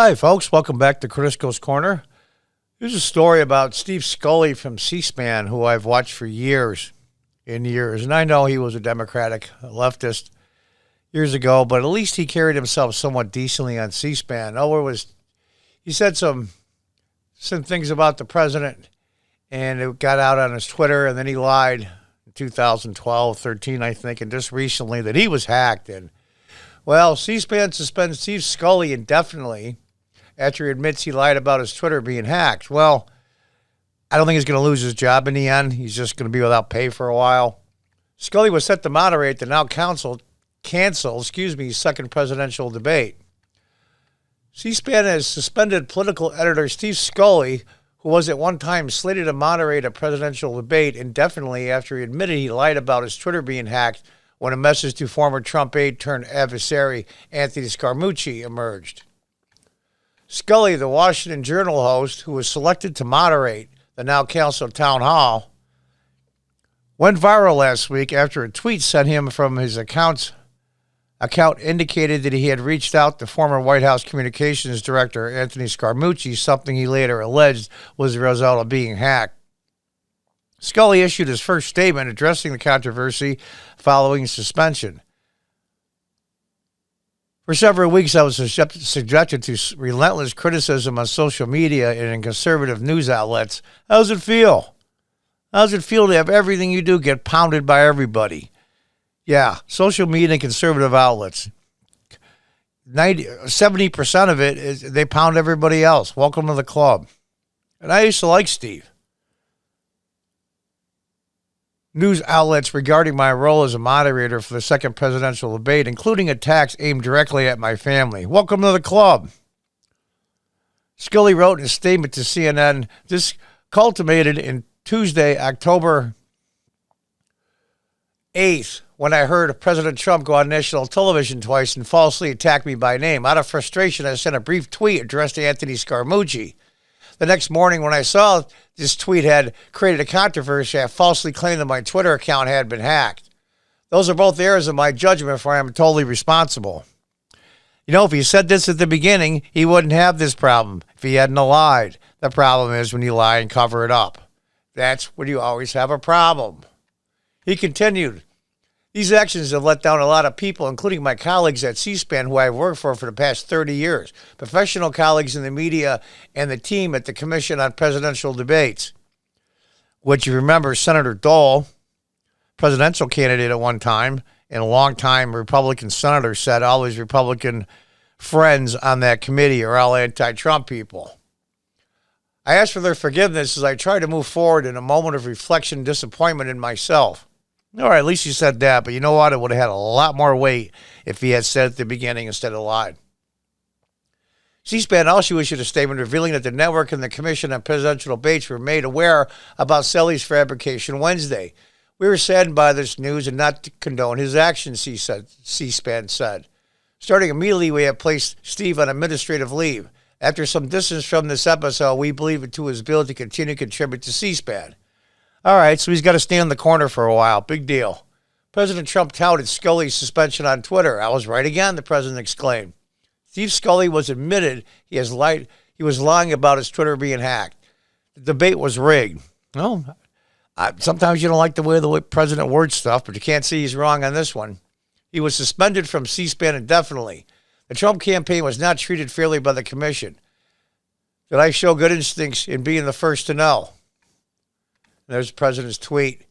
Hi, folks. Welcome back to Crisco's Corner. Here's a story about Steve Scully from C-Span, who I've watched for years and years. And I know he was a Democratic leftist years ago, but at least he carried himself somewhat decently on C-Span. He said some things about the president, and it got out on his Twitter, and then he lied in 2012, 13, I think, and just recently that he was hacked. And, well, C-Span suspends Steve Scully indefinitely after he admits he lied about his Twitter being hacked. Well, I don't think he's going to lose his job in the end. He's just going to be without pay for a while. Scully was set to moderate the now cancel his second presidential debate. C-SPAN has suspended political editor Steve Scully, who was at one time slated to moderate a presidential debate indefinitely after he admitted he lied about his Twitter being hacked when a message to former Trump aide turned adversary Anthony Scaramucci emerged. Scully, the Washington Journal host who was selected to moderate the now canceled town hall, went viral last week after a tweet sent him from his account indicated that he had reached out to former White House communications director Anthony Scaramucci, something he later alleged was the result of being hacked. Scully issued his first statement addressing the controversy following suspension. For several weeks, I was subjected to relentless criticism on social media and in conservative news outlets. How does it feel? How does it feel to have everything you do get pounded by everybody? Yeah, social media and conservative outlets. 70% of it is they pound everybody else. Welcome to the club. And I used to like Steve. News outlets regarding my role as a moderator for the second presidential debate, including attacks aimed directly at my family. Welcome to the club. Scully wrote in a statement to CNN, this culminated in Tuesday, October 8th, when I heard President Trump go on national television twice and falsely attack me by name. Out of frustration, I sent a brief tweet addressed to Anthony Scaramucci. The next morning, when I saw this tweet had created a controversy, I falsely claimed that my Twitter account had been hacked. Those are both errors in my judgment, for I am totally responsible. You know, if he said this at the beginning, he wouldn't have this problem if he hadn't lied. The problem is when you lie and cover it up. That's when you always have a problem. He continued, these actions have let down a lot of people, including my colleagues at C-SPAN, who I've worked for the past 30 years, professional colleagues in the media, and the team at the Commission on Presidential Debates, which you remember Senator Dole, presidential candidate at one time, and a longtime Republican senator, said all his Republican friends on that committee are all anti-Trump people. I asked for their forgiveness as I tried to move forward in a moment of reflection and disappointment in myself. All right, at least he said that, but you know what? It would have had a lot more weight if he had said it at the beginning instead of lied. C-SPAN also issued a statement revealing that the network and the Commission on Presidential Debates were made aware about Scully's fabrication Wednesday. We were saddened by this news and not to condone his actions, C-SPAN said. Starting immediately, we have placed Steve on administrative leave. After some distance from this episode, we believe it to his ability to continue to contribute to C-SPAN. All right, so he's got to stay in the corner for a while. Big deal. President Trump touted Scully's suspension on Twitter. I was right again, the president exclaimed. Steve Scully was admitted he was lying about his Twitter being hacked. The debate was rigged. Well, sometimes you don't like the way the president words stuff, but you can't see he's wrong on this one. He was suspended from C-SPAN indefinitely. The Trump campaign was not treated fairly by the commission. Did I show good instincts in being the first to know? There's the president's tweet.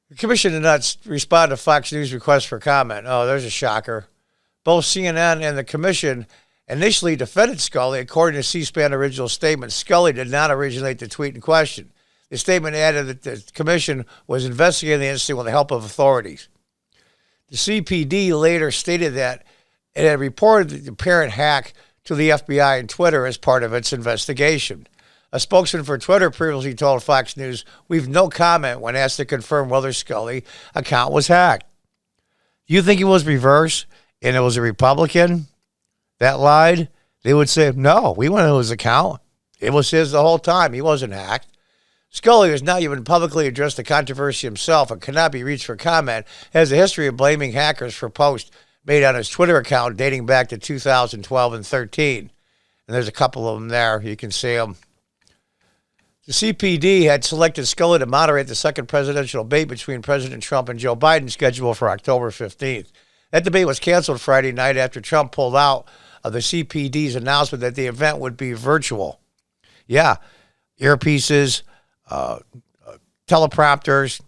The commission did not respond to Fox News' request for comment. Oh, there's a shocker. Both CNN and the commission initially defended Scully. According to C-SPAN original statement, Scully did not originate the tweet in question. The statement added that the commission was investigating the incident with the help of authorities. The CPD later stated that it had reported the apparent hack to the FBI and Twitter as part of its investigation. A spokesman for Twitter previously told Fox News, "We've no comment" when asked to confirm whether Scully's account was hacked. Do you think it was reversed and it was a Republican that lied? They would say, no, we went to his account. It was his the whole time. He wasn't hacked. Scully has not even publicly addressed the controversy himself and cannot be reached for comment, has a history of blaming hackers for posts made on his Twitter account dating back to 2012 and 13. And there's a couple of them there. You can see them. The CPD had selected Scully to moderate the second presidential debate between President Trump and Joe Biden, scheduled for October 15th. That debate was canceled Friday night after Trump pulled out of the CPD's announcement that the event would be virtual. Yeah, earpieces, teleprompters,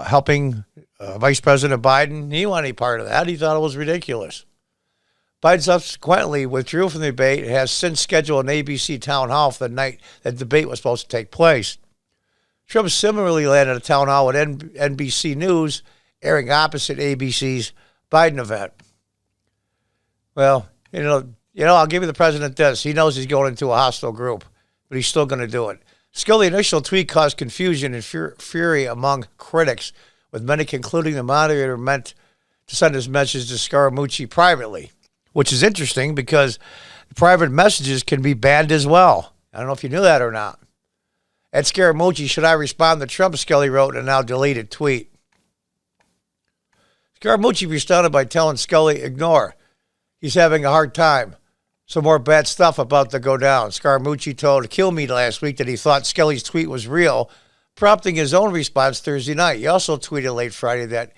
helping Vice President Biden. He didn't want any part of that. He thought it was ridiculous. Biden subsequently withdrew from the debate and has since scheduled an ABC town hall for the night that the debate was supposed to take place. Trump similarly landed a town hall with NBC News, airing opposite ABC's Biden event. Well, I'll give you the president this. He knows he's going into a hostile group, but he's still going to do it. Scully's initial tweet caused confusion and fury among critics, with many concluding the moderator meant to send his message to Scaramucci privately, which is interesting because private messages can be banned as well. I don't know if you knew that or not. At Scaramucci, should I respond to Trump, Scully wrote in a now deleted tweet. Scaramucci responded by telling Scully, ignore. He's having a hard time. Some more bad stuff about to go down. Scaramucci told Kill Me last week that he thought Scully's tweet was real, prompting his own response Thursday night. He also tweeted late Friday that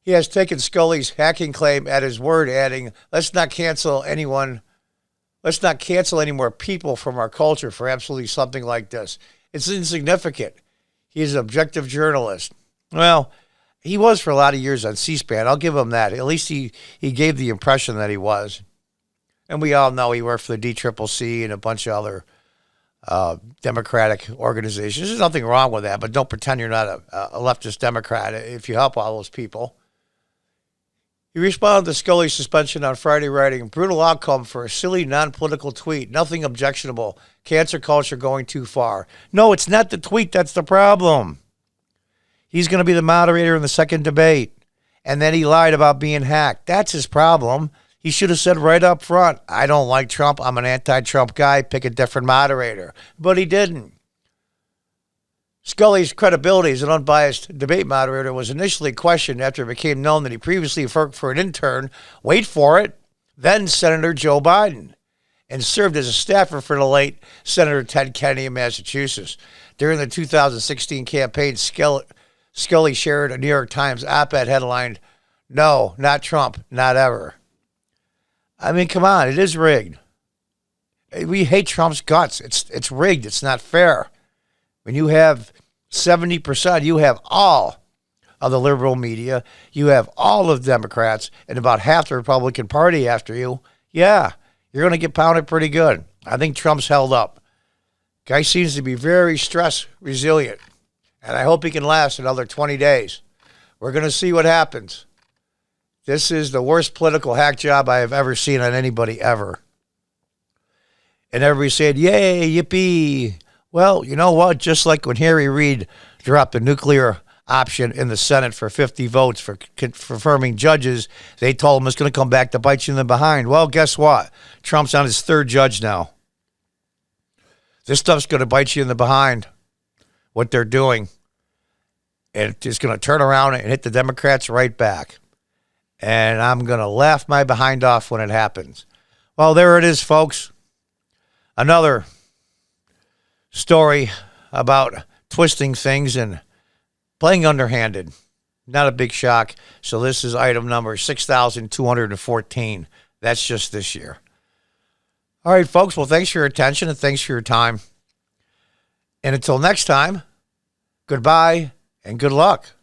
he has taken Scully's hacking claim at his word, adding, let's not cancel any more people from our culture for absolutely something like this. It's insignificant. He's an objective journalist. Well, he was for a lot of years on C-Span. I'll give him that. At least he gave the impression that he was. And we all know he worked for the DCCC and a bunch of other Democratic organizations. There's nothing wrong with that, but don't pretend you're not a leftist Democrat if you help all those people. He responded to Scully's suspension on Friday, writing, brutal outcome for a silly, non-political tweet. Nothing objectionable. Cancer culture going too far. No, it's not the tweet that's the problem. He's going to be the moderator in the second debate. And then he lied about being hacked. That's his problem. He should have said right up front, I don't like Trump. I'm an anti-Trump guy. Pick a different moderator. But he didn't. Scully's credibility as an unbiased debate moderator was initially questioned after it became known that he previously worked for an intern, wait for it, then Senator Joe Biden, and served as a staffer for the late Senator Ted Kennedy of Massachusetts. During the 2016 campaign, Scully shared a New York Times op-ed headlined, no, not Trump, not ever. I mean, come on, it is rigged. We hate Trump's guts. It's rigged. It's not fair. When you have 70%, you have all of the liberal media, you have all of the Democrats, and about half the Republican Party after you, yeah, you're going to get pounded pretty good. I think Trump's held up. Guy seems to be very stress resilient, and I hope he can last another 20 days. We're going to see what happens. This is the worst political hack job I have ever seen on anybody ever. And everybody said, yay, yippee. Well, you know what? Just like when Harry Reid dropped the nuclear option in the Senate for 50 votes for confirming judges, they told him it's going to come back to bite you in the behind. Well, guess what? Trump's on his third judge now. This stuff's going to bite you in the behind, what they're doing. And it's going to turn around and hit the Democrats right back. And I'm going to laugh my behind off when it happens. Well, there it is, folks. Another story about twisting things and playing underhanded. Not a big shock. So this is item number 6,214. That's just this year. All right, folks. Well, thanks for your attention and thanks for your time. And until next time, goodbye and good luck.